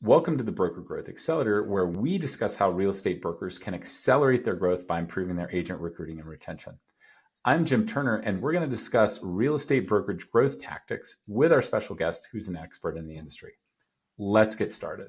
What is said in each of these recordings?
Welcome to the Broker Growth Accelerator, where we discuss how real estate brokers can accelerate their growth by improving their agent recruiting and retention. I'm Jim Turner, and we're going to discuss real estate brokerage growth tactics with our special guest, who's an expert in the industry. Let's get started.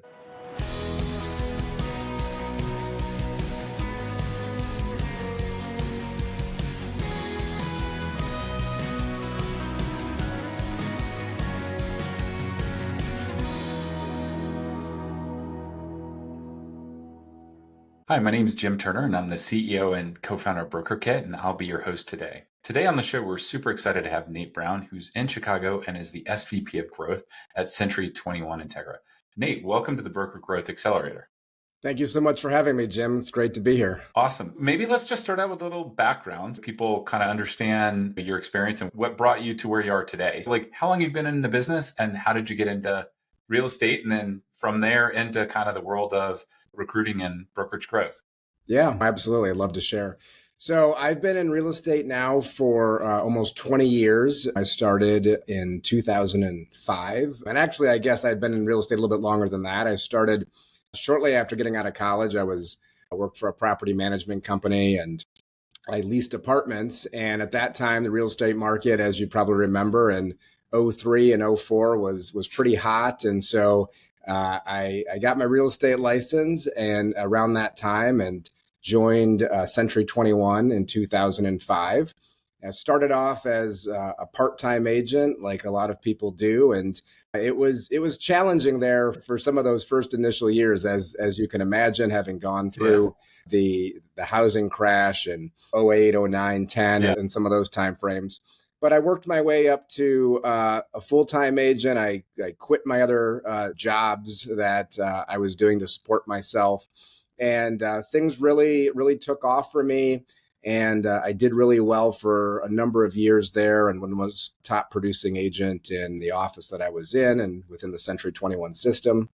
Hi, my name is Jim Turner, and I'm the CEO and co-founder of Brokerkit, and I'll be your host today. Today on the show, we're super excited to have Nate Brown, who's in Chicago and is the SVP of Growth at Century 21 Integra. Nate, welcome to the Broker Growth Accelerator. Thank you so much for having me, Jim. It's great to be here. Awesome. Maybe let's just start out with a little background. People kind of understand your experience and what brought you to where you are today. Like, how long you've been in the business and how did you get into real estate? And then from there into kind of the world of recruiting and brokerage growth. Yeah, absolutely. I'd love to share. So I've been in real estate now for almost 20 years. I started in 2005. And actually, I guess I'd been in real estate a little bit longer than that. I started shortly after getting out of college. I worked for a property management company and I leased apartments. And at that time, the real estate market, as you probably remember, in 03 and 04 was pretty hot. And so I got my real estate license and around that time and joined Century 21 in 2005. I started off as a part-time agent, like a lot of people do, and it was challenging there for some of those first initial years, as you can imagine, having gone through the housing crash in 08, 09, 10, and some of those timeframes. But I worked my way up to a full-time agent. I quit my other jobs that I was doing to support myself. And things really, really took off for me. And I did really well for a number of years there and was top producing agent in the office that I was in and within the Century 21 system.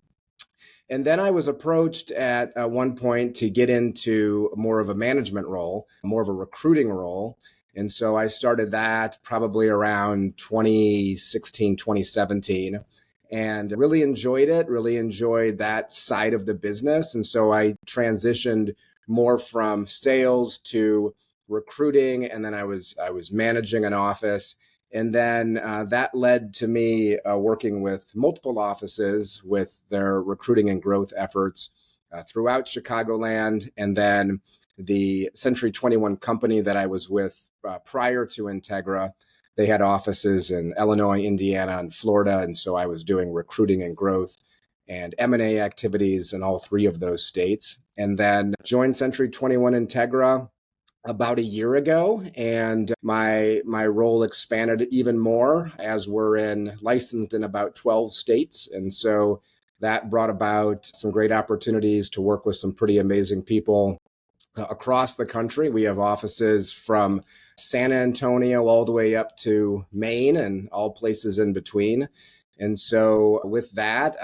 And then I was approached at one point to get into more of a management role, more of a recruiting role. And so I started that probably around 2016, 2017, and really enjoyed it, really enjoyed that side of the business. And so I transitioned more from sales to recruiting, and then I was managing an office. And then that led to me working with multiple offices with their recruiting and growth efforts throughout Chicagoland. And then the Century 21 company that I was with prior to Integra, they had offices in Illinois, Indiana, and Florida. And so I was doing recruiting and growth and M&A activities in all three of those states. And then joined Century 21 Integra about a year ago. And my role expanded even more as we're licensed in about 12 states. And so that brought about some great opportunities to work with some pretty amazing people across the country. We have offices from San Antonio all the way up to Maine and all places in between. And so with that,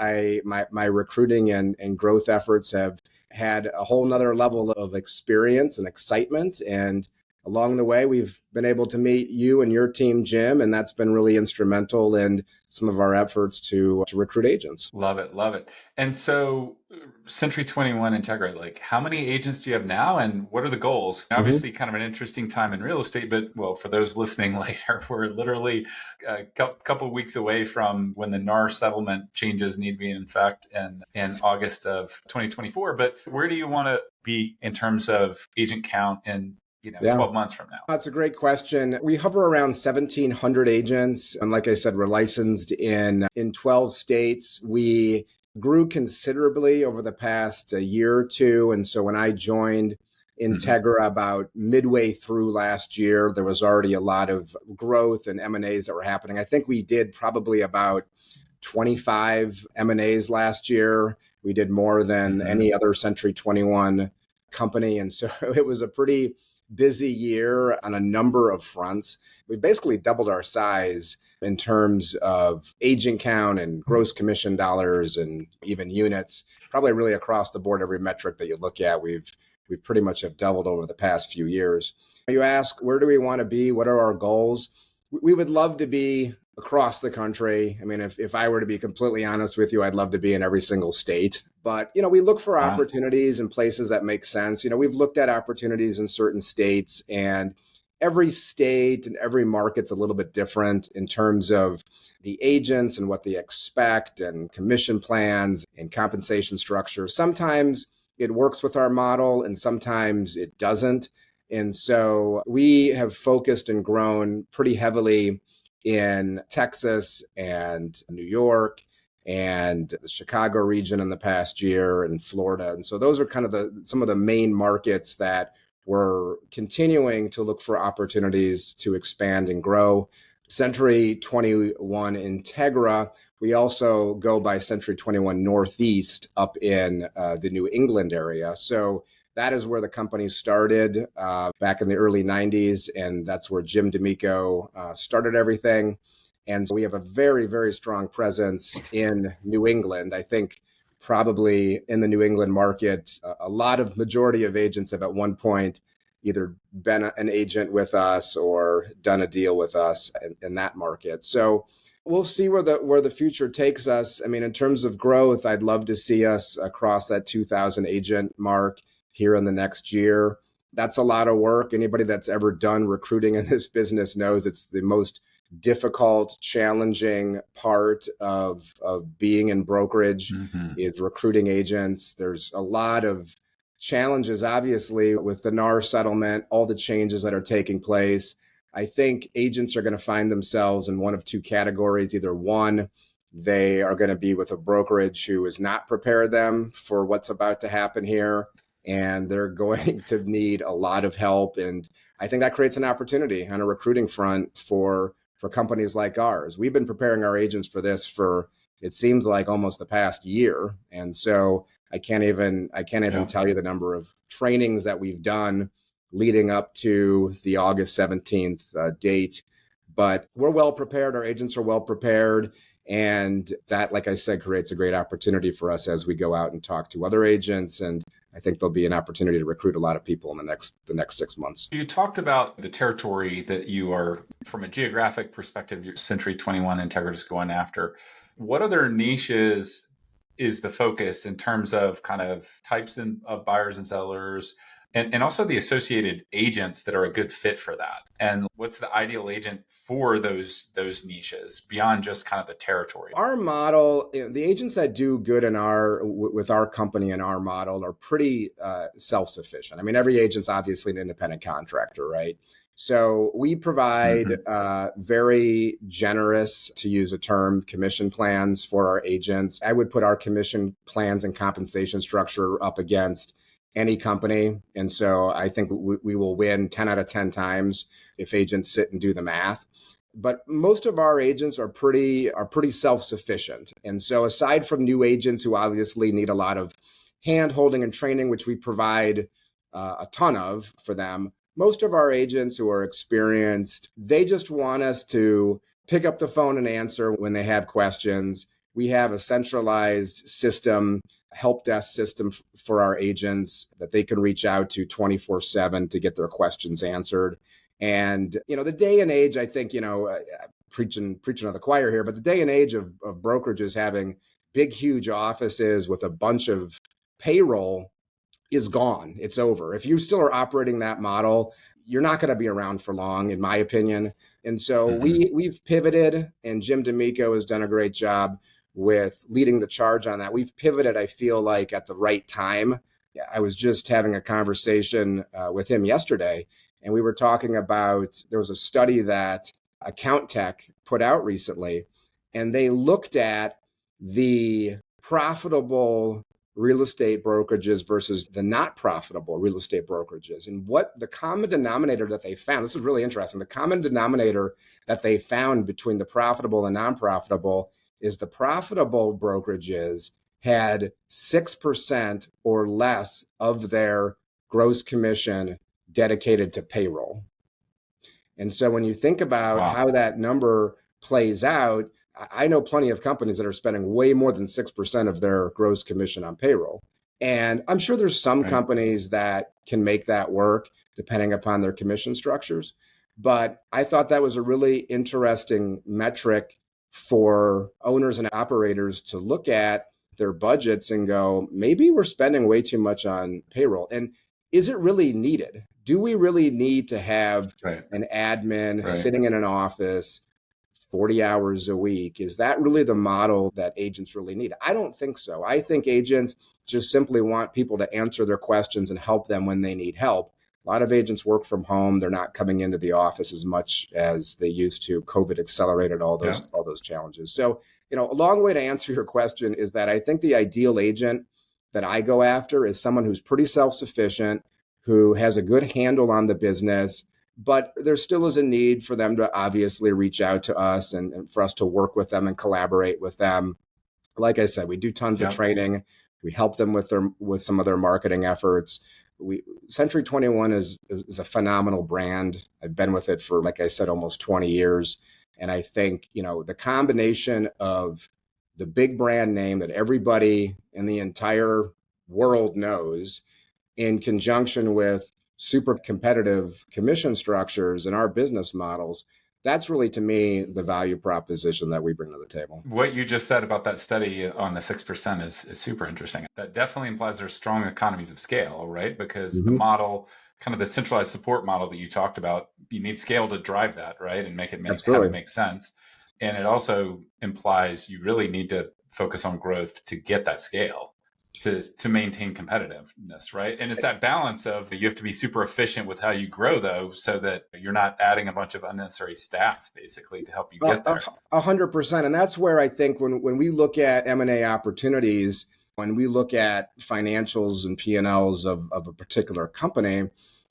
my recruiting and growth efforts have had a whole nother level of experience and excitement. And along the way, we've been able to meet you and your team, Jim, and that's been really instrumental in some of our efforts to recruit agents. Love it. Love it. And so Century 21 Integra, like how many agents do you have now and what are the goals? Obviously kind of an interesting time in real estate, but well, for those listening later, we're literally a couple of weeks away from when the NAR settlement changes need to be in effect in August of 2024. But where do you want to be in terms of agent count and 12 months from now? That's a great question. We hover around 1,700 agents. And like I said, we're licensed in 12 states. We grew considerably over the past year or two. And so when I joined Integra about midway through last year, there was already a lot of growth and M&As that were happening. I think we did probably about 25 M&As last year. We did more than any other Century 21 company. And so it was a pretty busy year on a number of fronts. We basically doubled our size in terms of agent count and gross commission dollars and even units, probably really across the board, every metric that you look at, we've pretty much have doubled over the past few years. You ask, where do we want to be? What are our goals? We would love to be across the country. I mean, if I were to be completely honest with you, I'd love to be in every single state. But, we look for Wow. opportunities in places that make sense. We've looked at opportunities in certain states, and every state and every market's a little bit different in terms of the agents and what they expect and commission plans and compensation structure. Sometimes it works with our model and sometimes it doesn't. And so we have focused and grown pretty heavily in Texas and New York and the Chicago region in the past year, and Florida. And so those are kind of some of the main markets that we're continuing to look for opportunities to expand and grow. Century 21 Integra, we also go by Century 21 Northeast up in the New England area. So that is where the company started back in the early 90s, and that's where Jim D'Amico started everything. And so we have a very, very strong presence in New England. I think probably in the New England market, a lot of majority of agents have at one point either been an agent with us or done a deal with us in that market. So we'll see where the future takes us. I mean, in terms of growth, I'd love to see us across that 2,000 agent mark here in the next year. That's a lot of work. Anybody that's ever done recruiting in this business knows it's the most difficult, challenging part of being in brokerage is recruiting agents. There's a lot of challenges, obviously, with the NAR settlement, all the changes that are taking place. I think agents are going to find themselves in one of two categories. Either one, they are going to be with a brokerage who has not prepared them for what's about to happen here, and they're going to need a lot of help. And I think that creates an opportunity on a recruiting front for companies like ours. We've been preparing our agents for this for, it seems like, almost the past year. And so I can't even tell you the number of trainings that we've done leading up to the August 17th date. But we're well prepared. Our agents are well prepared. And that, like I said, creates a great opportunity for us as we go out and talk to other agents. And I think there'll be an opportunity to recruit a lot of people in the next 6 months. You talked about the territory that you are, from a geographic perspective, your Century 21 Integra is going after. What other niches is the focus in terms of kind of types of buyers and sellers, and also the associated agents that are a good fit for that? And what's the ideal agent for those niches beyond just kind of the territory? Our model, the agents that do good with our company and our model are pretty self-sufficient. I mean, every agent's obviously an independent contractor, right? So we provide very generous, to use a term, commission plans for our agents. I would put our commission plans and compensation structure up against any company. And so I think we will win 10 out of 10 times if agents sit and do the math. But most of our agents are pretty self-sufficient. And so aside from new agents who obviously need a lot of hand holding and training, which we provide a ton of for them, most of our agents who are experienced, they just want us to pick up the phone and answer when they have questions. We have a centralized system, help desk system for our agents that they can reach out to 24/7 to get their questions answered. And, the day and age, I think, preaching to the choir here, but the day and age of brokerages having big, huge offices with a bunch of payroll is gone. It's over. If you still are operating that model, you're not going to be around for long, in my opinion. And so we've pivoted, and Jim D'Amico has done a great job with leading the charge on that. We've pivoted, I feel like, at the right time. I was just having a conversation with him yesterday, and we were talking about, there was a study that Account Tech put out recently, and they looked at the profitable real estate brokerages versus the not profitable real estate brokerages. And what the common denominator that they found, this is really interesting, the common denominator that they found between the profitable and non-profitable is the profitable brokerages had 6% or less of their gross commission dedicated to payroll. And so when you think about how that number plays out, I know plenty of companies that are spending way more than 6% of their gross commission on payroll. And I'm sure there's some companies that can make that work depending upon their commission structures. But I thought that was a really interesting metric for owners and operators to look at their budgets and go, maybe we're spending way too much on payroll. And is it really needed? Do we really need to have Right. an admin Right. sitting in an office 40 hours a week? Is that really the model that agents really need? I don't think so. I think agents just simply want people to answer their questions and help them when they need help. A lot of agents work from home. They're not coming into the office as much as they used to. COVID accelerated all Yeah. those challenges. So, a long way to answer your question is that I think the ideal agent that I go after is someone who's pretty self-sufficient, who has a good handle on the business, but there still is a need for them to obviously reach out to us and for us to work with them and collaborate with them. Like I said, we do tons of Yeah. training. We help them with some of their marketing efforts. Century 21 is a phenomenal brand. I've been with it for, like I said, almost 20 years. And I think, the combination of the big brand name that everybody in the entire world knows in conjunction with super competitive commission structures in our business models, that's really, to me, the value proposition that we bring to the table. What you just said about that study on the 6% is super interesting. That definitely implies there's strong economies of scale, right? Because the model, kind of the centralized support model that you talked about, you need scale to drive that, right? And make it have it make sense. And it also implies you really need to focus on growth to get that scale. To maintain competitiveness, right? And it's that balance of you have to be super efficient with how you grow, though, so that you're not adding a bunch of unnecessary staff, basically, to help you get there. 100%. And that's where I think when we look at M&A opportunities, when we look at financials and P&Ls of a particular company,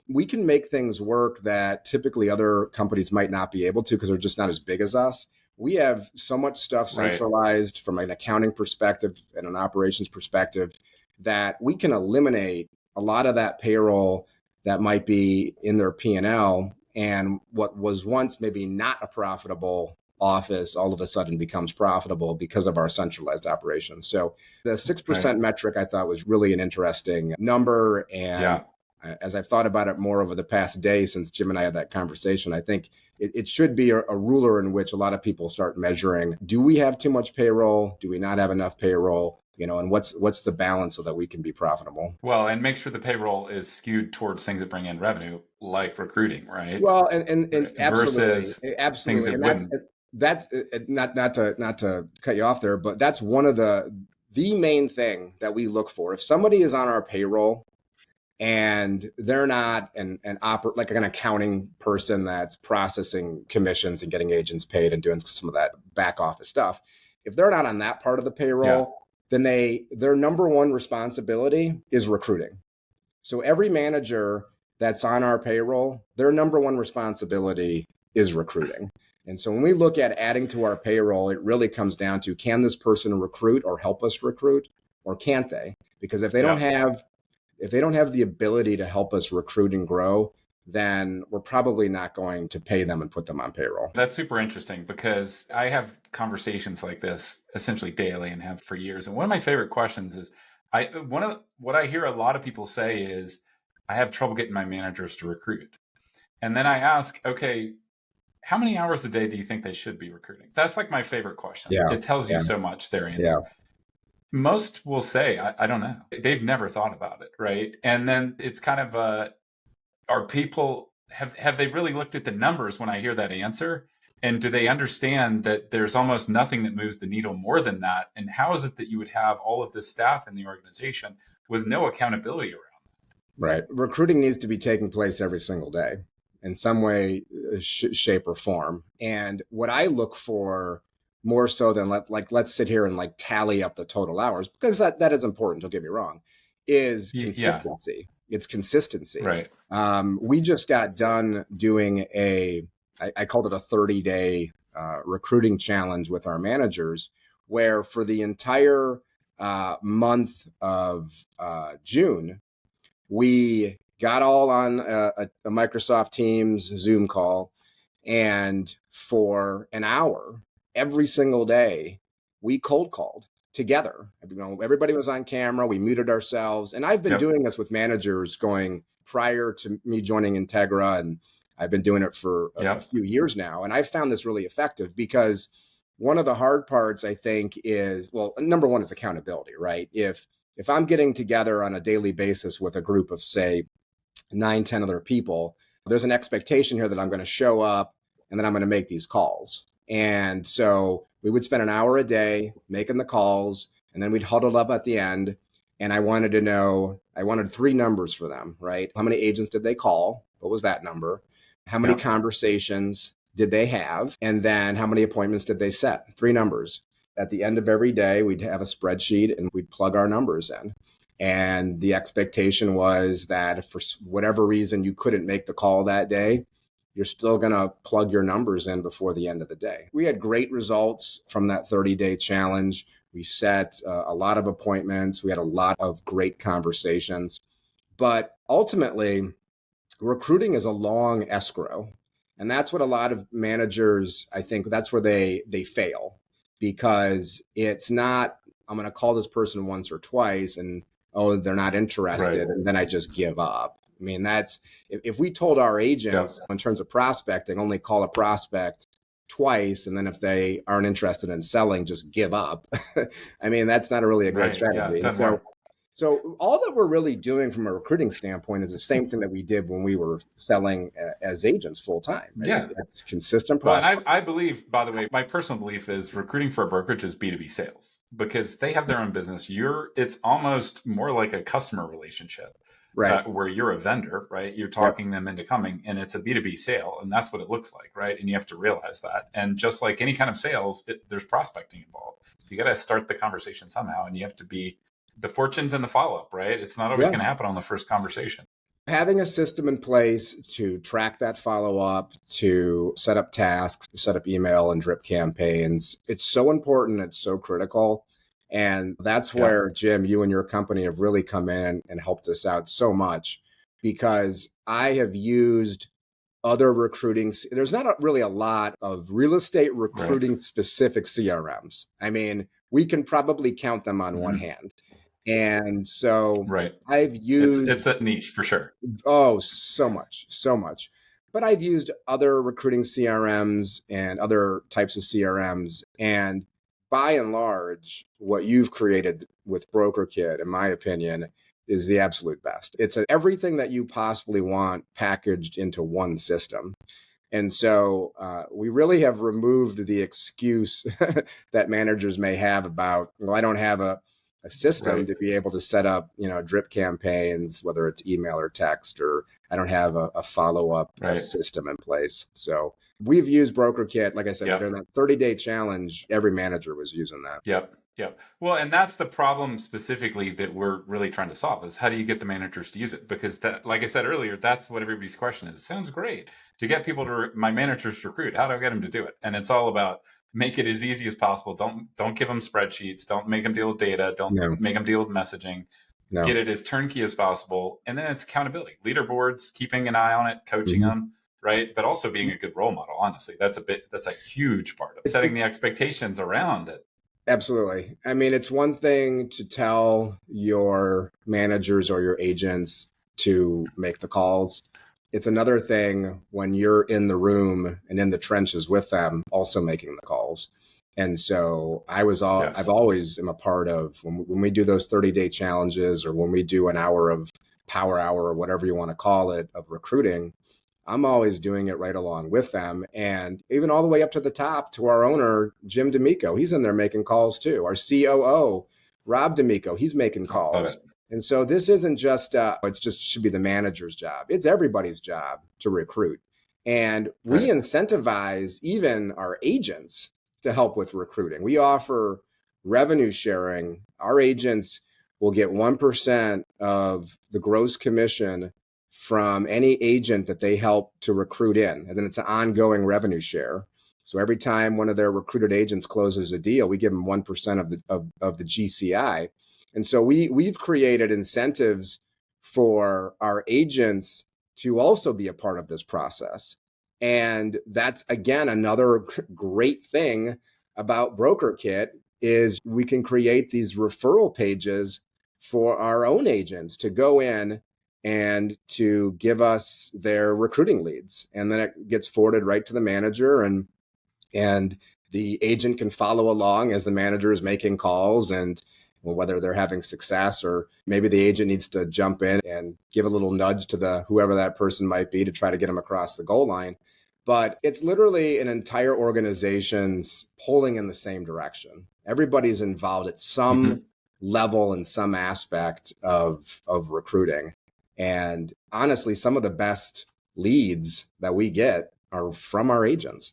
we can make things work that typically other companies might not be able to because they're just not as big as us. We have so much stuff centralized from an accounting perspective and an operations perspective that we can eliminate a lot of that payroll that might be in their P&L. And what was once maybe not a profitable office all of a sudden becomes profitable because of our centralized operations. So the 6% metric I thought was really an interesting number. And as I've thought about it more over the past day since Jim and I had that conversation, I think it should be a ruler in which a lot of people start measuring, do we have too much payroll? Do we not have enough payroll? And what's the balance so that we can be profitable? Well, and make sure the payroll is skewed towards things that bring in revenue, like recruiting, right? Well, and absolutely, absolutely, and that's not to cut you off there, but that's one of the main thing that we look for. If somebody is on our payroll and they're not like an accounting person that's processing commissions and getting agents paid and doing some of that back office stuff, if they're not on that part of the payroll, then their number one responsibility is recruiting. So every manager that's on our payroll, their number one responsibility is recruiting. And so when we look at adding to our payroll, it really comes down to, can this person recruit or help us recruit, or can't they? Because if they don't have the ability to help us recruit and grow, then we're probably not going to pay them and put them on payroll. That's super interesting because I have conversations like this essentially daily and have for years. And one of my favorite questions is, what I hear a lot of people say is, I have trouble getting my managers to recruit. And then I ask, okay, how many hours a day do you think they should be recruiting? That's like my favorite question. It tells you so much, their answer. Most will say, I don't know. They've never thought about it, right? And then it's kind of are people, have they really looked at the numbers when I hear that answer? And do they understand that there's almost nothing that moves the needle more than that? And how is it that you would have all of this staff in the organization with no accountability around that? Right. Recruiting needs to be taking place every single day in some way, shape, or form. And what I look for more so than let's sit here and tally up the total hours, because that is important, don't get me wrong, is consistency. It's consistency. Right. We just got done doing I called it a 30-day recruiting challenge with our managers, where for the entire month of June, we got all on a Microsoft Teams Zoom call, and for an hour every single day, we cold called together. Everybody was on camera. We muted ourselves. And I've been doing this with managers going prior to me joining Integra. And I've been doing it for a Yep. few years now. And I've found this really effective because one of the hard parts, I think, is, well, number one is accountability, right? If I'm getting together on a daily basis with a group of, say, 9, 10 other people, there's an expectation here that I'm going to show up and then I'm going to make these calls. And so we would spend an hour a day making the calls, and then we'd huddle up at the end. And I wanted three numbers for them, right? How many agents did they call? What was that number? How many Yep. conversations did they have? And then how many appointments did they set? Three numbers. At the end of every day, we'd have a spreadsheet and we'd plug our numbers in. And the expectation was that if for whatever reason you couldn't make the call that day, you're still going to plug your numbers in before the end of the day. We had great results from that 30-day challenge. We set a lot of appointments. We had a lot of great conversations. But ultimately, recruiting is a long escrow. And that's what a lot of managers, I think that's where they fail, because it's not, I'm going to call this person once or twice and, oh, they're not interested. Right. And then I just give up. I mean, that's, if we told our agents Yep. in terms of prospecting, only call a prospect twice, and then if they aren't interested in selling, just give up. I mean, that's not really a great Right. Yeah. It strategy. doesn't work. So all that we're really doing from a recruiting standpoint is the same thing that we did when we were selling as agents full time. Yeah. It's consistent Well, process. and I believe, by the way, my personal belief is recruiting for a brokerage is B2B sales because they have their own business. It's almost more like a customer relationship, Right. where you're a vendor, right? You're Yep. talking them into coming, and it's a B2B sale, and that's what it looks like, right? And you have to realize that. And just like any kind of sales, there's prospecting involved. You got to start the conversation somehow, and you have to be the fortunes and the follow-up, right? It's not always Yeah. going to happen on the first conversation. Having a system in place to track that follow up, to set up tasks, set up email and drip campaigns, it's so important. It's so critical. And that's Yeah. where, Jim, you and your company have really come in and helped us out so much, because I have used other recruiting. There's not really a lot of real estate Right. recruiting specific CRMs. I mean, we can probably count them on one Mhm. hand. And so Right. I've used, It's a niche for sure. oh, so much, so much. But I've used other recruiting CRMs and other types of CRMs. And by and large, what you've created with Brokerkit, in my opinion, is the absolute best. It's everything that you possibly want packaged into one system. And so we really have removed the excuse that managers may have about, well, I don't have a system Right. to be able to set up, drip campaigns, whether it's email or text, or I don't have a follow-up Right. system in place. So we've used Brokerkit. Like I said, Yep. during that 30-day challenge, every manager was using that. Yep. Yep. Well, and that's the problem specifically that we're really trying to solve is how do you get the managers to use it? Because that, like I said earlier, that's what everybody's question is. Sounds great to get people my managers to recruit. How do I get them to do it? And it's all about make it as easy as possible. Don't give them spreadsheets. Don't make them deal with data. Don't No, make them deal with messaging. no. Get it as turnkey as possible. And then it's accountability, leaderboards, keeping an eye on it, coaching them, right? But also being a good role model. Honestly, that's a huge part of setting the expectations around it. Absolutely. I mean, it's one thing to tell your managers or your agents to make the calls. It's another thing when you're in the room and in the trenches with them, also making the calls. And so Yes. I've always am a part of when we do those 30-day challenges, or when we do an hour of power hour or whatever you want to call it of recruiting. I'm always doing it right along with them. And even all the way up to the top to our owner, Jim D'Amico, he's in there making calls too. Our COO, Rob D'Amico, he's making Love calls. it. And so this isn't just, it's just should be the manager's job. It's everybody's job to recruit. And we Right. incentivize even our agents to help with recruiting. We offer revenue sharing. Our agents will get 1% of the gross commission from any agent that they help to recruit in. And then it's an ongoing revenue share. So every time one of their recruited agents closes a deal, we give them 1% of the GCI. And so we've created incentives for our agents to also be a part of this process. And that's, again, another great thing about Brokerkit is we can create these referral pages for our own agents to go in and to give us their recruiting leads. And then it gets forwarded right to the manager, and the agent can follow along as the manager is making calls, and well, whether they're having success, or maybe the agent needs to jump in and give a little nudge to the whoever that person might be to try to get them across the goal line. But it's literally an entire organization's pulling in the same direction. Everybody's involved at some level and some aspect of recruiting. And honestly, some of the best leads that we get are from our agents,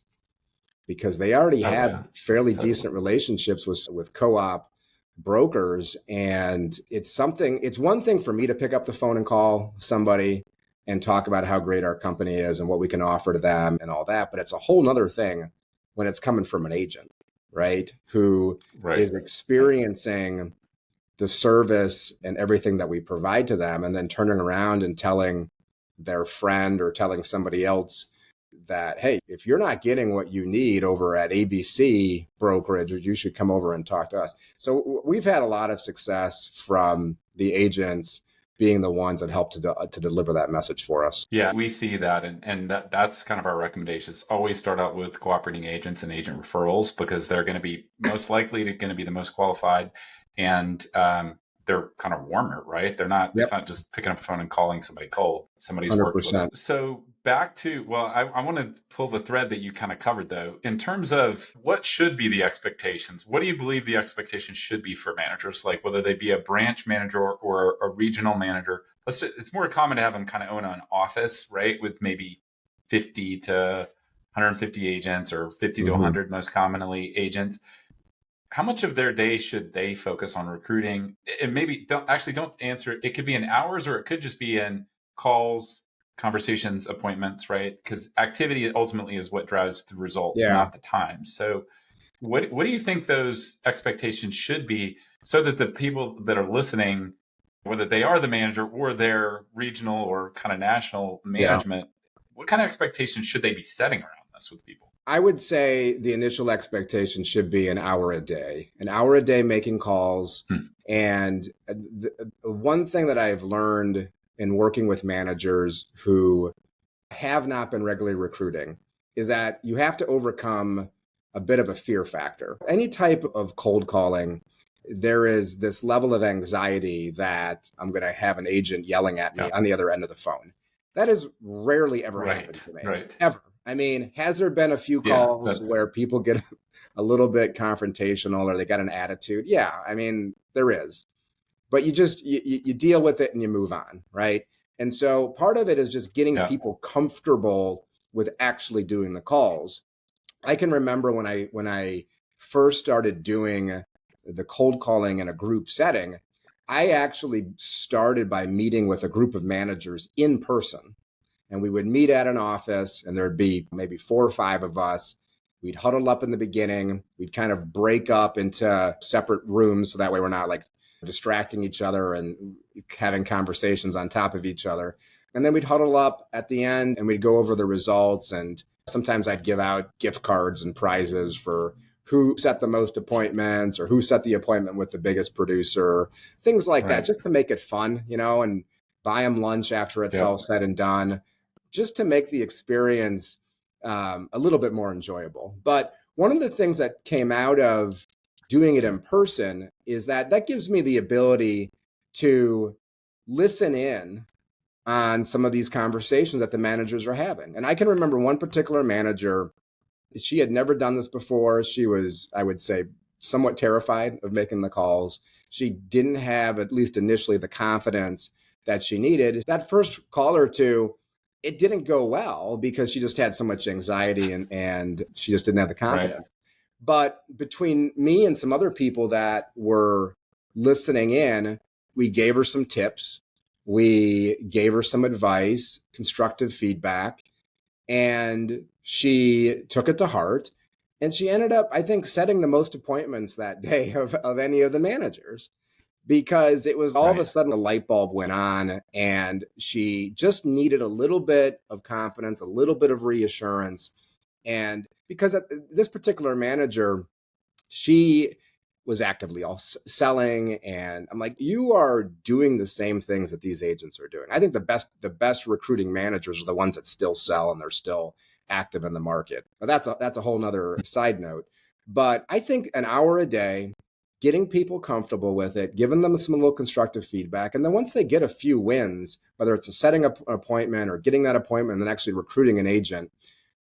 because they already had fairly decent relationships with co-op brokers. And it's one thing for me to pick up the phone and call somebody and talk about how great our company is and what we can offer to them and all that. But it's a whole nother thing when it's coming from an agent, right? Who is experiencing the service and everything that we provide to them, and then turning around and telling their friend or telling somebody else that, hey, if you're not getting what you need over at ABC brokerage, you should come over and talk to us. So we've had a lot of success from the agents being the ones that help to deliver that message for us. Yeah, we see that. And that's kind of our recommendations. Always start out with cooperating agents and agent referrals, because they're going to be most likely going to be the most qualified. And they're kind of warmer, right? They're not, It's not just picking up the phone and calling somebody cold. Somebody's 100%. Worked with them. So back to, I want to pull the thread that you kind of covered, though, in terms of what should be the expectations. What do you believe the expectations should be for managers, like whether they be a branch manager or a regional manager? It's more common to have them kind of own an office, right? With maybe 50 to 150 agents, or 50 to 100 most commonly agents. How much of their day should they focus on recruiting? And maybe don't answer. It could be in hours, or it could just be in calls, conversations, appointments, right? Because activity ultimately is what drives the results, not the time. So what do you think those expectations should be, so that the people that are listening, whether they are the manager or their regional or kind of national management, what kind of expectations should they be setting around this with people? I would say the initial expectation should be an hour a day making calls. And the one thing that I've learned in working with managers who have not been regularly recruiting is that you have to overcome a bit of a fear factor. Any type of cold calling, there is this level of anxiety that I'm going to have an agent yelling at me on the other end of the phone. That has rarely ever happened to me. Ever. I mean, has there been a few calls where people get a little bit confrontational or they got an attitude? Yeah, I mean, there is. But you deal with it and you move on, right? And so part of it is just getting people comfortable with actually doing the calls. I can remember when I first started doing the cold calling in a group setting, I actually started by meeting with a group of managers in person. And we would meet at an office, and there'd be maybe 4 or 5 of us. We'd huddle up in the beginning. We'd kind of break up into separate rooms, so that way we're not like distracting each other and having conversations on top of each other. And then we'd huddle up at the end and we'd go over the results. And sometimes I'd give out gift cards and prizes for who set the most appointments, or who set the appointment with the biggest producer, things like that, just to make it fun, and buy them lunch after it's all said and done, just to make the experience a little bit more enjoyable. But one of the things that came out of doing it in person is that gives me the ability to listen in on some of these conversations that the managers are having. And I can remember one particular manager, she had never done this before. She was, I would say, somewhat terrified of making the calls. She didn't have, at least initially, the confidence that she needed. That first call or two, it didn't go well because she just had so much anxiety and she just didn't have the confidence. But between me and some other people that were listening in, we gave her some tips. We gave her some advice, constructive feedback, and she took it to heart. And she ended up, I think, setting the most appointments that day of any of the managers, because it was all of a sudden a light bulb went on and she just needed a little bit of confidence, a little bit of reassurance. And because this particular manager, she was actively all selling. And I'm like, you are doing the same things that these agents are doing. I think the best recruiting managers are the ones that still sell and they're still active in the market. But that's a whole nother side note. But I think an hour a day, getting people comfortable with it, giving them some little constructive feedback. And then once they get a few wins, whether it's setting up an appointment or getting that appointment and then actually recruiting an agent,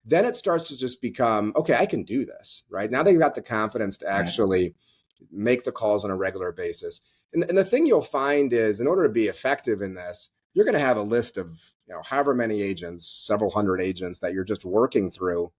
then it starts to just become, okay, I can do this, right? Now they've got the confidence to actually make the calls on a regular basis. And the thing you'll find is in order to be effective in this, you're going to have a list of, however many agents, several hundred agents that you're just working through.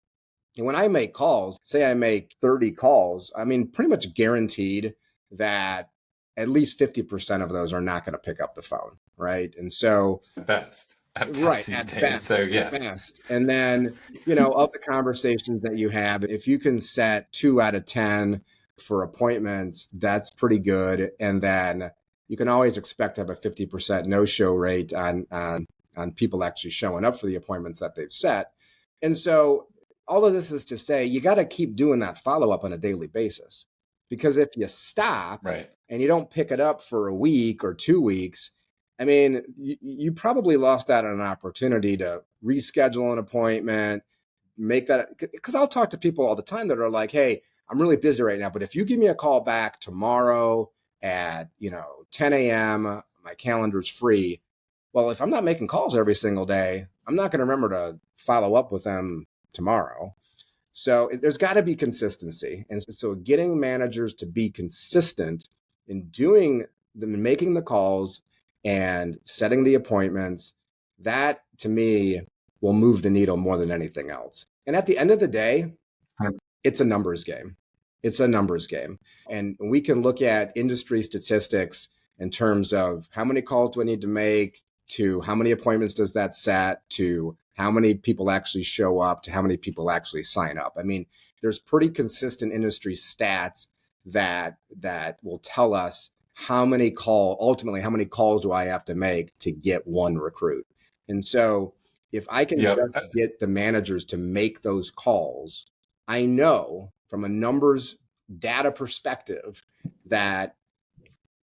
And when I make calls, say I make 30 calls, I mean, pretty much guaranteed that at least 50% of those are not going to pick up the phone, right? And so At best right, these at days. best, So yes. at best. And then, of the conversations that you have, if you can set 2 out of 10 for appointments, that's pretty good. And then you can always expect to have a 50% no-show rate on people actually showing up for the appointments that they've set. And so all of this is to say, you got to keep doing that follow-up on a daily basis. Because if you stop and you don't pick it up for a week or 2 weeks, I mean, you probably lost out on an opportunity to reschedule an appointment, make that, because I'll talk to people all the time that are like, hey, I'm really busy right now, but if you give me a call back tomorrow at, 10 a.m., my calendar's free. Well, if I'm not making calls every single day, I'm not going to remember to follow up with them tomorrow. So there's got to be consistency. And so getting managers to be consistent in making the calls and setting the appointments, that to me will move the needle more than anything else. And at the end of the day, it's a numbers game. It's a numbers game. And we can look at industry statistics in terms of how many calls do I need to make, to how many appointments does that set, to how many people actually show up, to how many people actually sign up. I mean, there's pretty consistent industry stats that will tell us ultimately how many calls do I have to make to get one recruit. And so if I can just get the managers to make those calls, I know from a numbers data perspective that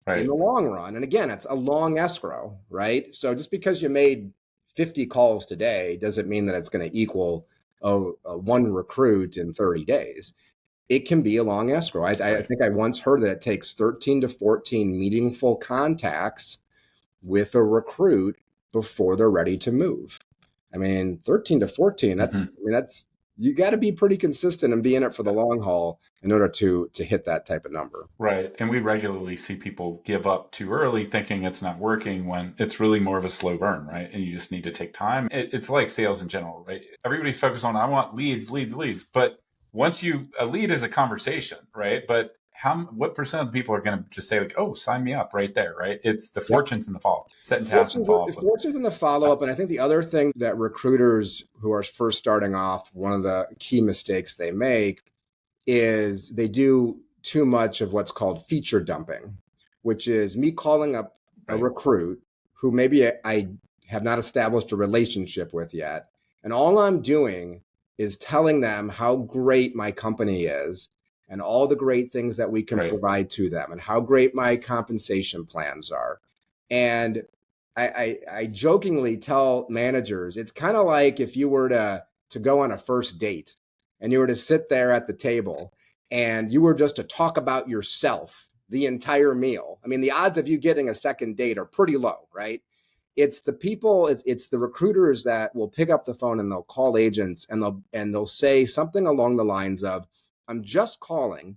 in the long run, and again, it's a long escrow, right? So just because you made 50 calls today doesn't mean that it's going to equal a one recruit in 30 days. It can be a long escrow. I think I once heard that it takes 13 to 14 meaningful contacts with a recruit before they're ready to move. I mean, 13 to 14, that's you got to be pretty consistent and be in it for the long haul in order to hit that type of number. Right. And we regularly see people give up too early thinking it's not working when it's really more of a slow burn, right? And you just need to take time. It's like sales in general, right? Everybody's focused on, I want leads. But once a lead is a conversation, right? But what percent of the people are going to just say like, oh, sign me up right there, right? It's the fortunes in the follow-up, setting tasks and follow-up. The fortunes in the follow-up. And I think the other thing that recruiters who are first starting off, one of the key mistakes they make is they do too much of what's called feature dumping, which is me calling up a recruit who maybe I have not established a relationship with yet. And all I'm doing is telling them how great my company is and all the great things that we can provide to them and how great my compensation plans are. And I jokingly tell managers, it's kind of like if you were to go on a first date and you were to sit there at the table and you were just to talk about yourself the entire meal. I mean, the odds of you getting a second date are pretty low, right? It's the people, it's the recruiters that will pick up the phone and they'll call agents and they'll say something along the lines of, I'm just calling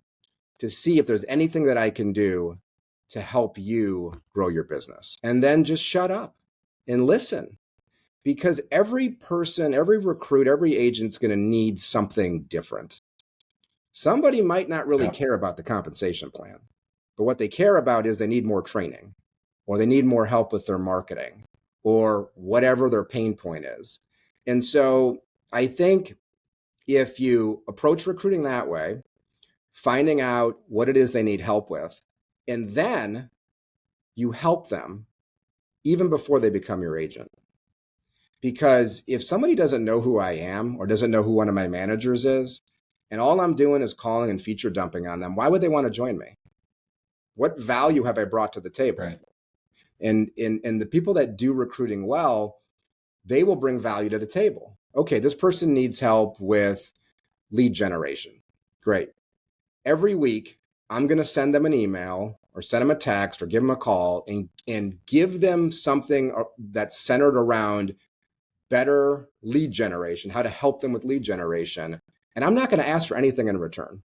to see if there's anything that I can do to help you grow your business. And then just shut up and listen. Because every person, every recruit, every agent's going to need something different. Somebody might not really care about the compensation plan, but what they care about is they need more training or they need more help with their marketing or whatever their pain point is. And so I think if you approach recruiting that way, finding out what it is they need help with, and then you help them even before they become your agent. Because if somebody doesn't know who I am or doesn't know who one of my managers is, and all I'm doing is calling and feature dumping on them, why would they want to join me? What value have I brought to the table? Right. And the people that do recruiting well, they will bring value to the table. Okay, this person needs help with lead generation. Great. Every week, I'm going to send them an email or send them a text or give them a call and give them something that's centered around better lead generation, how to help them with lead generation. And I'm not going to ask for anything in return.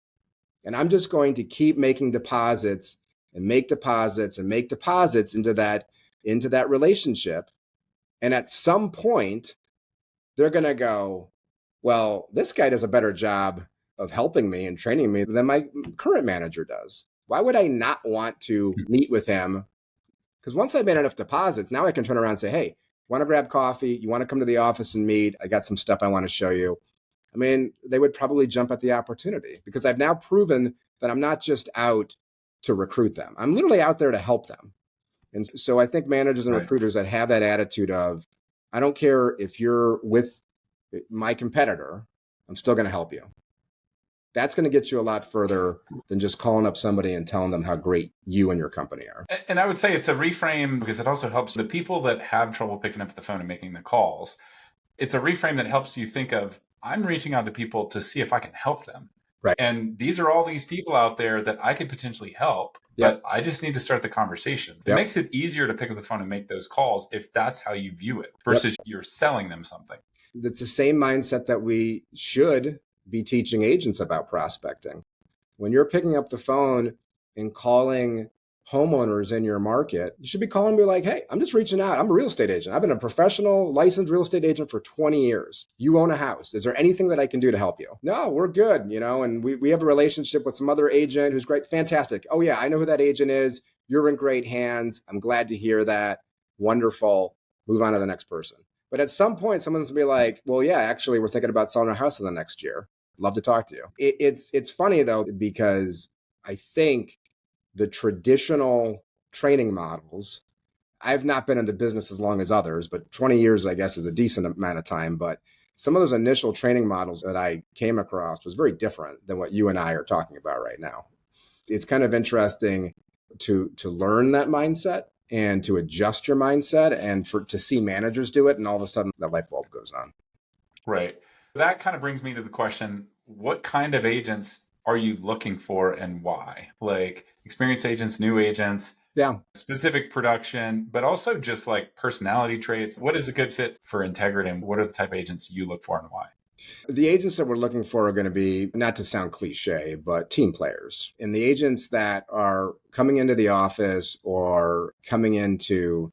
And I'm just going to keep making deposits and make deposits and make deposits into that relationship. And at some point, they're going to go, well, this guy does a better job of helping me and training me than my current manager does. Why would I not want to meet with him? Because once I've made enough deposits, now I can turn around and say, hey, want to grab coffee? You want to come to the office and meet? I got some stuff I want to show you. I mean, they would probably jump at the opportunity because I've now proven that I'm not just out to recruit them. I'm literally out there to help them. And so I think managers and recruiters that have that attitude of, I don't care if you're with my competitor, I'm still going to help you. That's going to get you a lot further than just calling up somebody and telling them how great you and your company are. And I would say it's a reframe because it also helps the people that have trouble picking up the phone and making the calls. It's a reframe that helps you think of, I'm reaching out to people to see if I can help them. Right. And these are all these people out there that I could potentially help, but I just need to start the conversation. It makes it easier to pick up the phone and make those calls if that's how you view it versus you're selling them something. It's the same mindset that we should be teaching agents about prospecting. When you're picking up the phone and calling homeowners in your market, you should be calling me like, hey, I'm just reaching out. I'm a real estate agent. I've been a professional licensed real estate agent for 20 years. You own a house. Is there anything that I can do to help you? No, we're good. And we have a relationship with some other agent who's great. Fantastic. Oh yeah, I know who that agent is. You're in great hands. I'm glad to hear that. Wonderful. Move on to the next person. But at some point, someone's gonna be like, well, yeah, actually, we're thinking about selling our house in the next year. Love to talk to you. It's funny though, because I think the traditional training models, I've not been in the business as long as others, but 20 years, I guess, is a decent amount of time. But some of those initial training models that I came across was very different than what you and I are talking about right now. It's kind of interesting to learn that mindset and to adjust your mindset and to see managers do it. And all of a sudden that light bulb goes on. Right. That kind of brings me to the question, what kind of agents are you looking for and why? Like experienced agents, new agents, specific production, but also just like personality traits. What is a good fit for Integrity and what are the type of agents you look for and why? The agents that we're looking for are going to be, not to sound cliche, but team players. And the agents that are coming into the office or coming into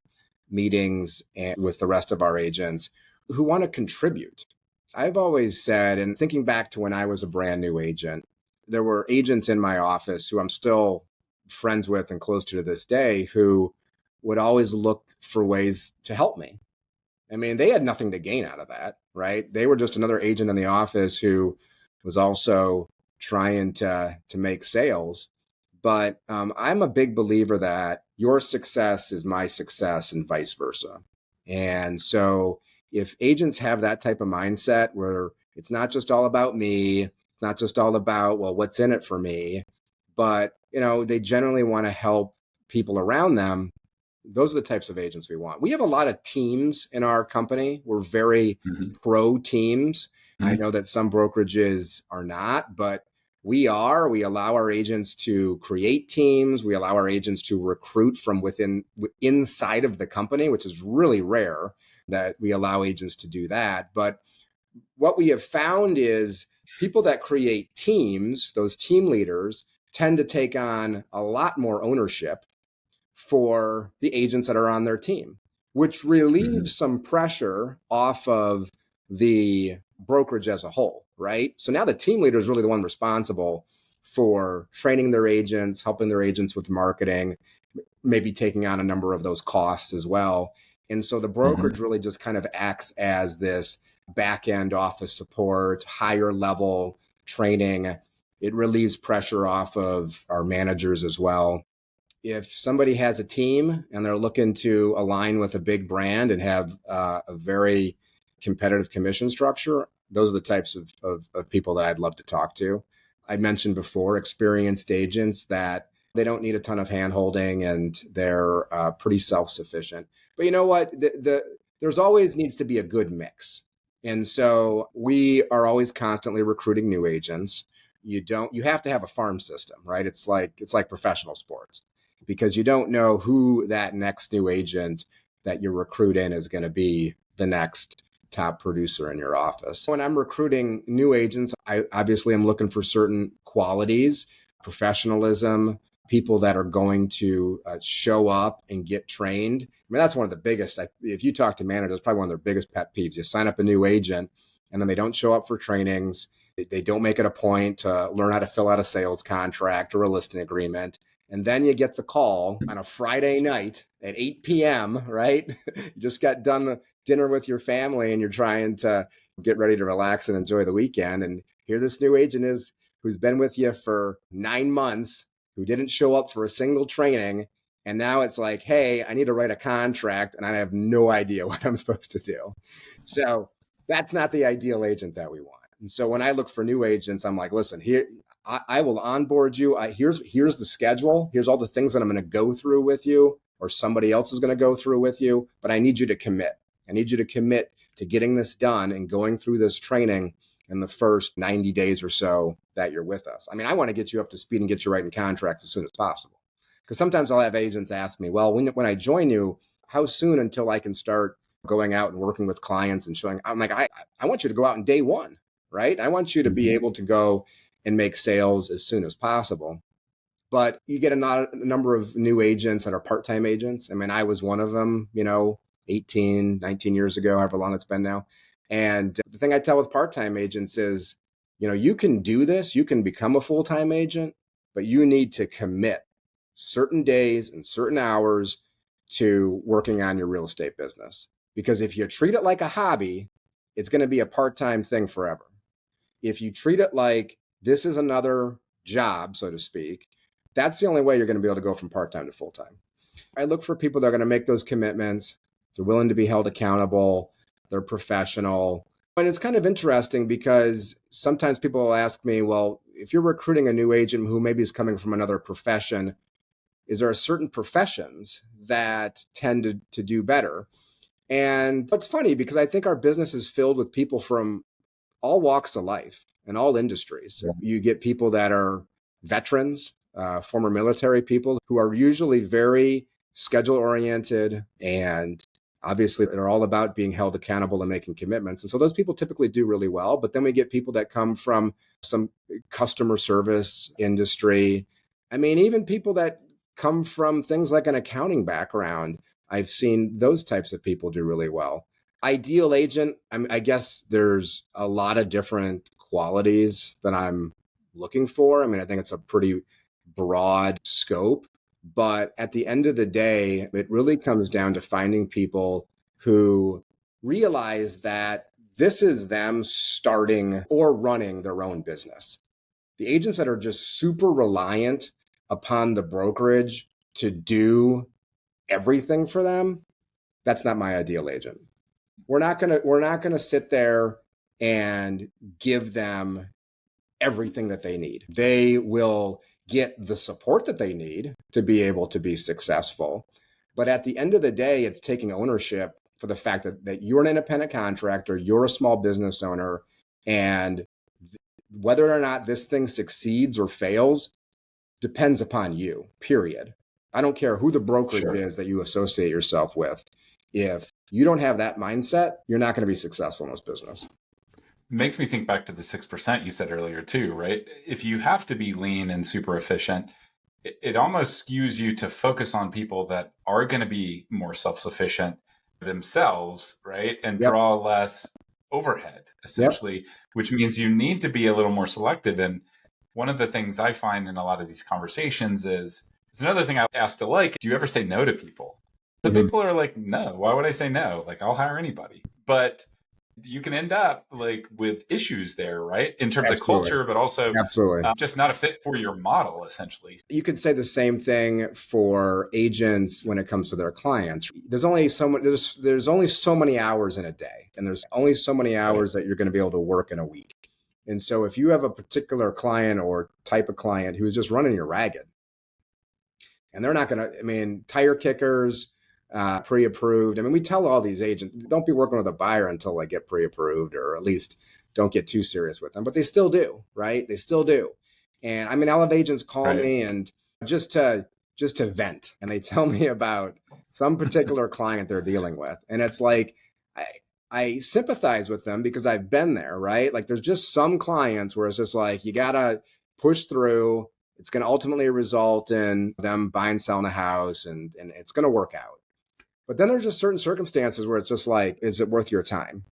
meetings with the rest of our agents who want to contribute. I've always said, and thinking back to when I was a brand new agent, there were agents in my office who I'm still friends with and close to this day who would always look for ways to help me. I mean, they had nothing to gain out of that, right? They were just another agent in the office who was also trying to make sales. But I'm a big believer that your success is my success and vice versa. And so if agents have that type of mindset where it's not just all about me, it's not just all about, well, what's in it for me, but, they generally want to help people around them. Those are the types of agents we want. We have a lot of teams in our company. We're very pro teams. I know that some brokerages are not, but we are. We allow our agents to create teams. We allow our agents to recruit from inside of the company, which is really rare that we allow agents to do that. But what we have found is people that create teams, those team leaders, tend to take on a lot more ownership for the agents that are on their team, which relieves some pressure off of the brokerage as a whole, right? So now the team leader is really the one responsible for training their agents, helping their agents with marketing, maybe taking on a number of those costs as well. And so the brokerage really just kind of acts as this back-end office support, higher level training. It relieves pressure off of our managers as well. If somebody has a team and they're looking to align with a big brand and have a very competitive commission structure, those are the types of people that I'd love to talk to. I mentioned before, experienced agents that They don't need a ton of hand holding, and they're pretty self-sufficient. But you know what? There's always needs to be a good mix. And so we are always constantly recruiting new agents. You have to have a farm system, right? It's like professional sports, because you don't know who that next new agent that you recruit in is going to be the next top producer in your office. When I'm recruiting new agents, I obviously am looking for certain qualities, professionalism, people that are going to show up and get trained. I mean, that's one of the biggest, if you talk to managers, probably one of their biggest pet peeves. You sign up a new agent and then they don't show up for trainings. They don't make it a point to learn how to fill out a sales contract or a listing agreement. And then you get the call on a Friday night at 8 p.m., right? You just got done dinner with your family and you're trying to get ready to relax and enjoy the weekend. And here this new agent is who's been with you for 9 months, who didn't show up for a single training. And now it's like, hey, I need to write a contract and I have no idea what I'm supposed to do. So that's not the ideal agent that we want. And so when I look for new agents, I'm like, listen, here, I will onboard you. Here's the schedule. Here's all the things that I'm going to go through with you, or somebody else is going to go through with you. But I need you to commit. I need you to commit to getting this done and going through this training in the first 90 days or so that you're with us. I mean, I want to get you up to speed and get you writing contracts as soon as possible. Because sometimes I'll have agents ask me, well, when I join you, how soon until I can start going out and working with clients and showing? I'm like, I want you to go out on day one, right? I want you to be able to go and make sales as soon as possible. But you get a number of new agents that are part-time agents. I mean, I was one of them, 18, 19 years ago, however long it's been now. And the thing I tell with part-time agents is, you can do this, you can become a full-time agent, but you need to commit certain days and certain hours to working on your real estate business. Because if you treat it like a hobby, it's going to be a part-time thing forever. If you treat it like this is another job, so to speak, that's the only way you're going to be able to go from part-time to full-time. I look for people that are going to make those commitments. They're willing to be held accountable. They're professional. And it's kind of interesting because sometimes people will ask me, well, if you're recruiting a new agent who maybe is coming from another profession, is there certain professions that tend to do better? And it's funny because I think our business is filled with people from all walks of life and all industries. Yeah. You get people that are veterans, former military people who are usually very schedule oriented, and obviously they're all about being held accountable and making commitments. And so those people typically do really well. But then we get people that come from some customer service industry. I mean, even people that come from things like an accounting background, I've seen those types of people do really well. Ideal agent, I guess there's a lot of different qualities that I'm looking for. I mean, I think it's a pretty broad scope, but at the end of the day, it really comes down to finding people who realize that this is them starting or running their own business. The agents that are just super reliant upon the brokerage to do everything for them, that's not my ideal agent. We're not gonna sit there and give them everything that they need. They will get the support that they need to be able to be successful. But at the end of the day, it's taking ownership for the fact that you're an independent contractor, you're a small business owner, and whether or not this thing succeeds or fails depends upon you, period. I don't care who the brokerage is that you associate yourself with. If you don't have that mindset, you're not going to be successful in this business. Makes me think back to the 6% you said earlier too, right? If you have to be lean and super efficient, it almost skews you to focus on people that are going to be more self-sufficient themselves, right? And draw less overhead, essentially, which means you need to be a little more selective. And one of the things I find in a lot of these conversations is, it's another thing I asked to like, do you ever say no to people? So people are like, no, why would I say no? Like, I'll hire anybody. But you can end up like with issues there, right? In terms of culture, but also just not a fit for your model, essentially. You could say the same thing for agents when it comes to their clients. There's only so many hours in a day, and there's only so many hours that you're going to be able to work in a week. And so if you have a particular client or type of client who's just running you ragged, And they're not going to, I mean, tire kickers, pre-approved. I mean, we tell all these agents, don't be working with a buyer until they get pre-approved, or at least don't get too serious with them. But they still do, right? They still do. And I mean, I'll have agents call Right. me and just to vent, and they tell me about some particular client they're dealing with. And it's like, I sympathize with them because I've been there, right? Like there's just some clients where it's just like, you got to push through. It's going to ultimately result in them buying, selling a house, and it's going to work out. But then there's just certain circumstances where it's just like, is it worth your time?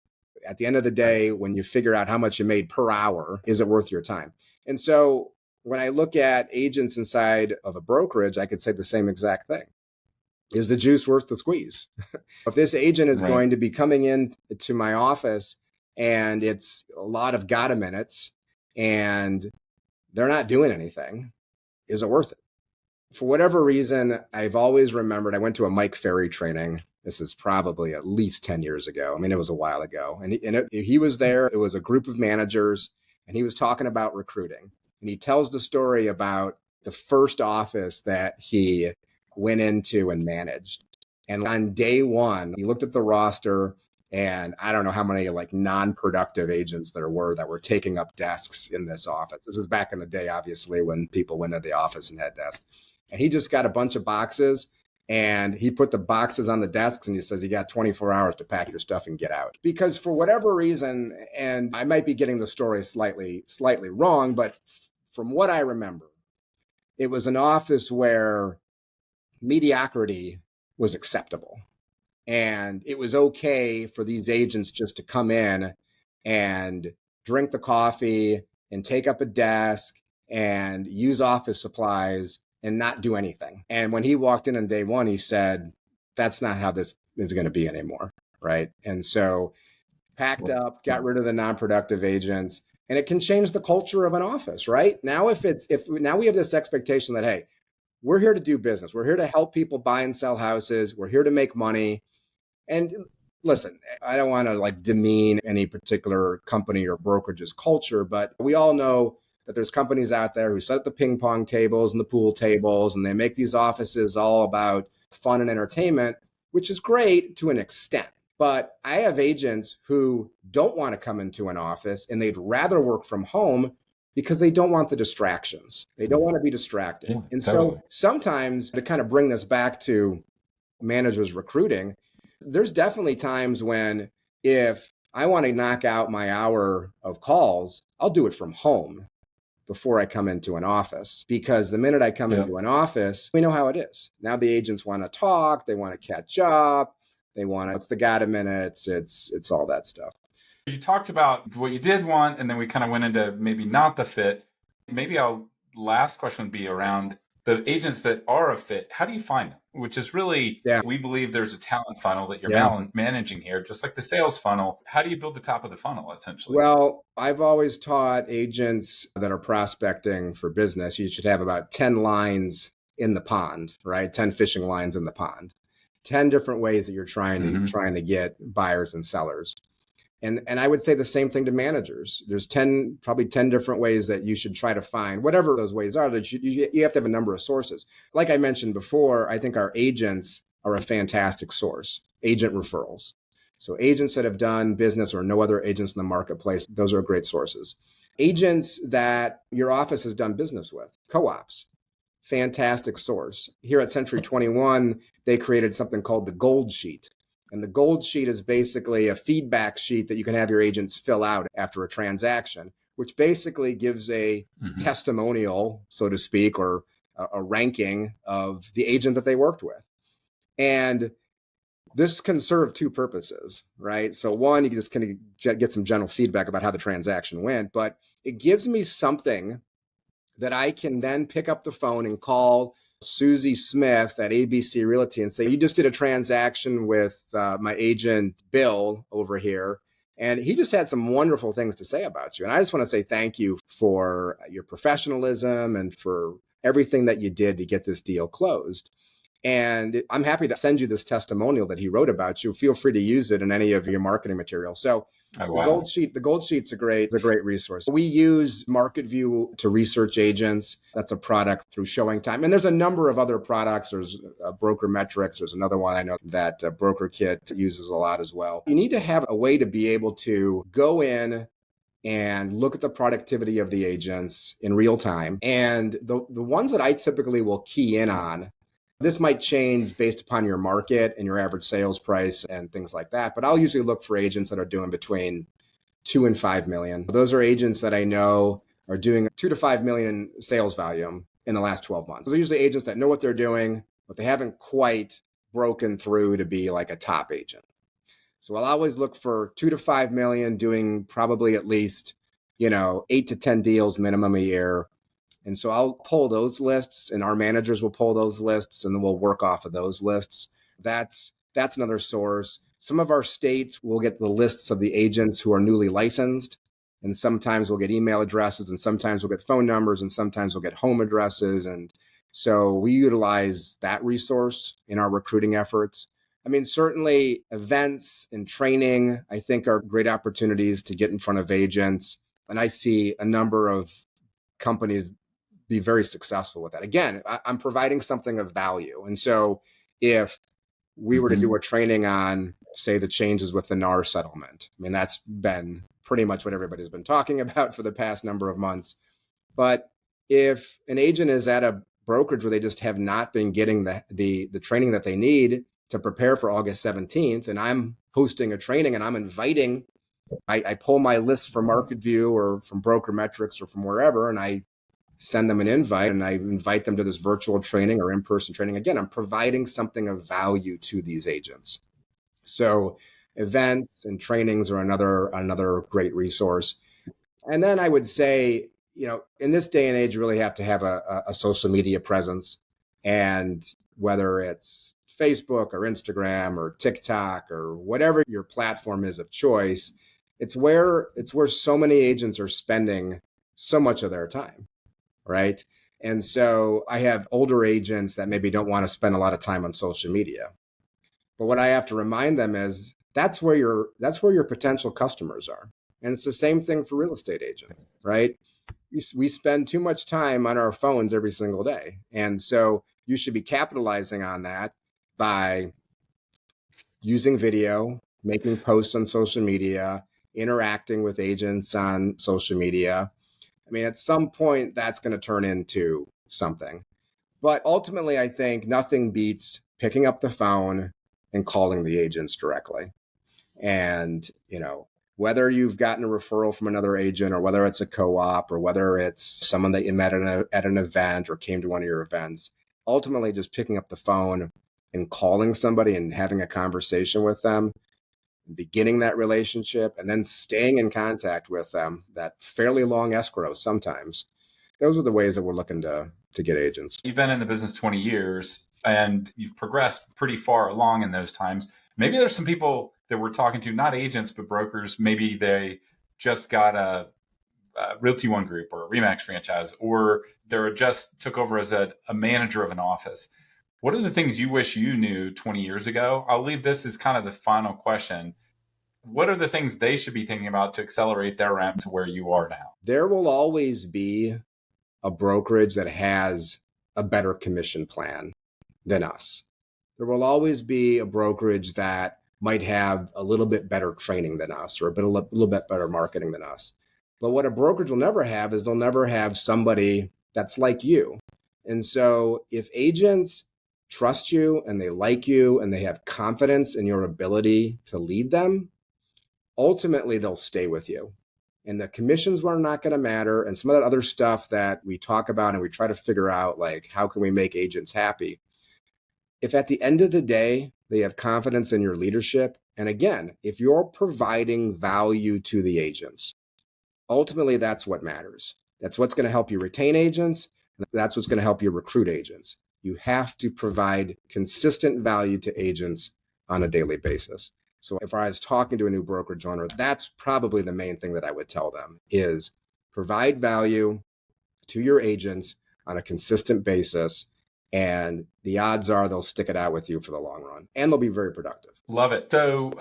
At the end of the day, when you figure out how much you made per hour, is it worth your time? And so when I look at agents inside of a brokerage, I could say the same exact thing. Is the juice worth the squeeze? If this agent is going to be coming in to my office and it's a lot of gotta minutes and they're not doing anything, is it worth it? For whatever reason, I've always remembered, I went to a Mike Ferry training. This is probably at least 10 years ago. I mean, it was a while ago. And he was there. It was a group of managers, and he was talking about recruiting. And he tells the story about the first office that he went into and managed. And on day one, he looked at the roster, and I don't know how many like non-productive agents there were that were taking up desks in this office. This is back in the day, obviously, when people went into the office and had desks. And he just got a bunch of boxes, and he put the boxes on the desks, and he says, you got 24 hours to pack your stuff and get out. Because for whatever reason, and I might be getting the story slightly wrong, but from what I remember, it was an office where mediocrity was acceptable. And it was okay for these agents just to come in and drink the coffee and take up a desk and use office supplies and not do anything. And when he walked in on day one, he said, that's not how this is going to be anymore. Right. And so packed up, got rid of the non-productive agents, and it can change the culture of an office. Right. Now, if now we have this expectation that, hey, we're here to do business. We're here to help people buy and sell houses. We're here to make money. And listen, I don't want to like demean any particular company or brokerage's culture, but we all know that there's companies out there who set up the ping pong tables and the pool tables, and they make these offices all about fun and entertainment, which is great to an extent. But I have agents who don't want to come into an office and they'd rather work from home because they don't want the distractions. They don't want to be distracted. Yeah, and totally. So sometimes, to kind of bring this back to managers recruiting, there's definitely times when if I want to knock out my hour of calls, I'll do it from home before I come into an office. Because the minute I come into an office, we know how it is. Now the agents want to talk, they want to catch up, they want to, it's the gotta minutes, it's all that stuff. You talked about what you did want, and then we kind of went into maybe not the fit. Maybe our last question would be around the agents that are a fit. How do you find them? Which is really, we believe there's a talent funnel that you're managing here, just like the sales funnel. How do you build the top of the funnel, essentially? Well, I've always taught agents that are prospecting for business, you should have about 10 lines in the pond, right? 10 fishing lines in the pond. 10 different ways that you're trying to get buyers and sellers. And I would say the same thing to managers. There's probably 10 different ways that you should try to find, whatever those ways are, that you have to have a number of sources. Like I mentioned before, I think our agents are a fantastic source, agent referrals. So agents that have done business or no other agents in the marketplace, those are great sources. Agents that your office has done business with, co-ops, fantastic source. Here at Century 21, they created something called the Gold Sheet. And the Gold Sheet is basically a feedback sheet that you can have your agents fill out after a transaction, which basically gives a testimonial, so to speak, or a ranking of the agent that they worked with. And this can serve two purposes, right? So one, you can just kind of get some general feedback about how the transaction went, but it gives me something that I can then pick up the phone and call Susie Smith at ABC Realty and say, you just did a transaction with my agent, Bill, over here. And he just had some wonderful things to say about you. And I just want to say thank you for your professionalism and for everything that you did to get this deal closed. And I'm happy to send you this testimonial that he wrote about you. Feel free to use it in any of your marketing material. So Oh, The wow. Gold Sheet's a great resource. We use MarketView to research agents. That's a product through Showing Time. And there's a number of other products. There's Broker Metrics. There's another one I know that Brokerkit uses a lot as well. You need to have a way to be able to go in and look at the productivity of the agents in real time. And the ones that I typically will key in on, this might change based upon your market and your average sales price and things like that. But I'll usually look for agents that are doing between 2 and 5 million. Those are agents that I know are doing 2 to 5 million sales volume in the last 12 months. Those are usually agents that know what they're doing, but they haven't quite broken through to be like a top agent. So I'll always look for 2 to 5 million, doing probably at least, 8 to 10 deals minimum a year. And so I'll pull those lists, and our managers will pull those lists, and then we'll work off of those lists. That's another source. Some of our states will get the lists of the agents who are newly licensed, and sometimes we'll get email addresses, and sometimes we'll get phone numbers, and sometimes we'll get home addresses. And so we utilize that resource in our recruiting efforts. I mean, certainly events and training, I think, are great opportunities to get in front of agents. And I see a number of companies be very successful with that. Again, I'm providing something of value. And so if we were to do a training on, say, the changes with the NAR settlement, I mean, that's been pretty much what everybody's been talking about for the past number of months. But if an agent is at a brokerage where they just have not been getting the training that they need to prepare for August 17th, and I'm hosting a training and I'm inviting, I pull my list from MarketView or from Broker Metrics or from wherever, and I send them an invite and I invite them to this virtual training or in-person training. Again, I'm providing something of value to these agents. So events and trainings are another great resource. And then I would say, in this day and age, you really have to have a social media presence. And whether it's Facebook or Instagram or TikTok or whatever your platform is of choice, it's where so many agents are spending so much of their time, right? And so I have older agents that maybe don't want to spend a lot of time on social media. But what I have to remind them is that's where your potential customers are. And it's the same thing for real estate agents, right? We spend too much time on our phones every single day. And so you should be capitalizing on that by using video, making posts on social media, interacting with agents on social media. I mean, at some point, that's going to turn into something. But ultimately, I think nothing beats picking up the phone and calling the agents directly. And, whether you've gotten a referral from another agent or whether it's a co-op or whether it's someone that you met at an event or came to one of your events, ultimately just picking up the phone and calling somebody and having a conversation with them, beginning that relationship, and then staying in contact with them, that fairly long escrow sometimes. Those are the ways that we're looking to get agents. You've been in the business 20 years and you've progressed pretty far along in those times. Maybe there's some people that we're talking to, not agents, but brokers. Maybe they just got a Realty One group or a Remax franchise, or they're just took over as a manager of an office. What are the things you wish you knew 20 years ago? I'll leave this as kind of the final question. What are the things they should be thinking about to accelerate their ramp to where you are now? There will always be a brokerage that has a better commission plan than us. There will always be a brokerage that might have a little bit better training than us or a little bit better marketing than us. But what a brokerage will never have is they'll never have somebody that's like you. And so if agents trust you and they like you and they have confidence in your ability to lead them, ultimately they'll stay with you. And the commissions are not going to matter. And some of that other stuff that we talk about and we try to figure out, like, how can we make agents happy? If at the end of the day, they have confidence in your leadership, and again, if you're providing value to the agents, ultimately that's what matters. That's what's going to help you retain agents. That's what's going to help you recruit agents. You have to provide consistent value to agents on a daily basis. So if I was talking to a new brokerage owner, that's probably the main thing that I would tell them is provide value to your agents on a consistent basis. And the odds are they'll stick it out with you for the long run, and they'll be very productive. Love it. So,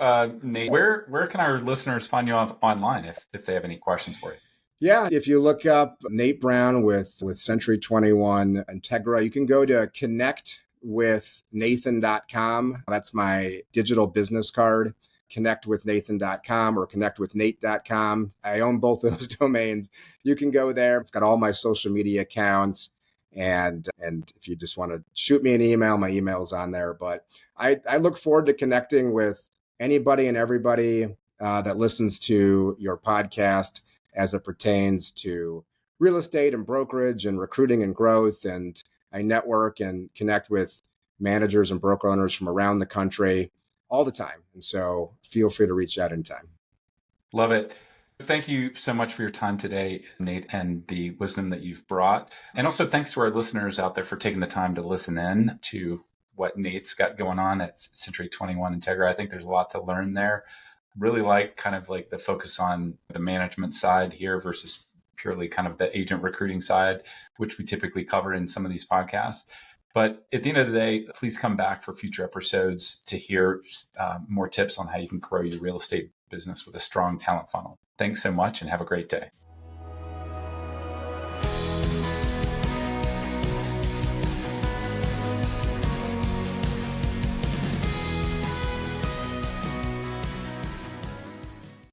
Nate, where can our listeners find you online if they have any questions for you? Yeah, if you look up Nate Brown with Century 21 Integra, you can go to connectwithnathan.com. That's my digital business card, connectwithnathan.com or connectwithnate.com. I own both those domains. You can go there. It's got all my social media accounts. And if you just want to shoot me an email, my email's on there. But I look forward to connecting with anybody and everybody that listens to your podcast as it pertains to real estate and brokerage and recruiting and growth. And I network and connect with managers and broker owners from around the country all the time. And so feel free to reach out anytime. Love it. Thank you so much for your time today, Nate, and the wisdom that you've brought. And also thanks to our listeners out there for taking the time to listen in to what Nate's got going on at Century 21 Integra. I think there's a lot to learn there. Really like kind of like the focus on the management side here versus purely kind of the agent recruiting side, which we typically cover in some of these podcasts. But at the end of the day, please come back for future episodes to hear more tips on how you can grow your real estate business with a strong talent funnel. Thanks so much and have a great day.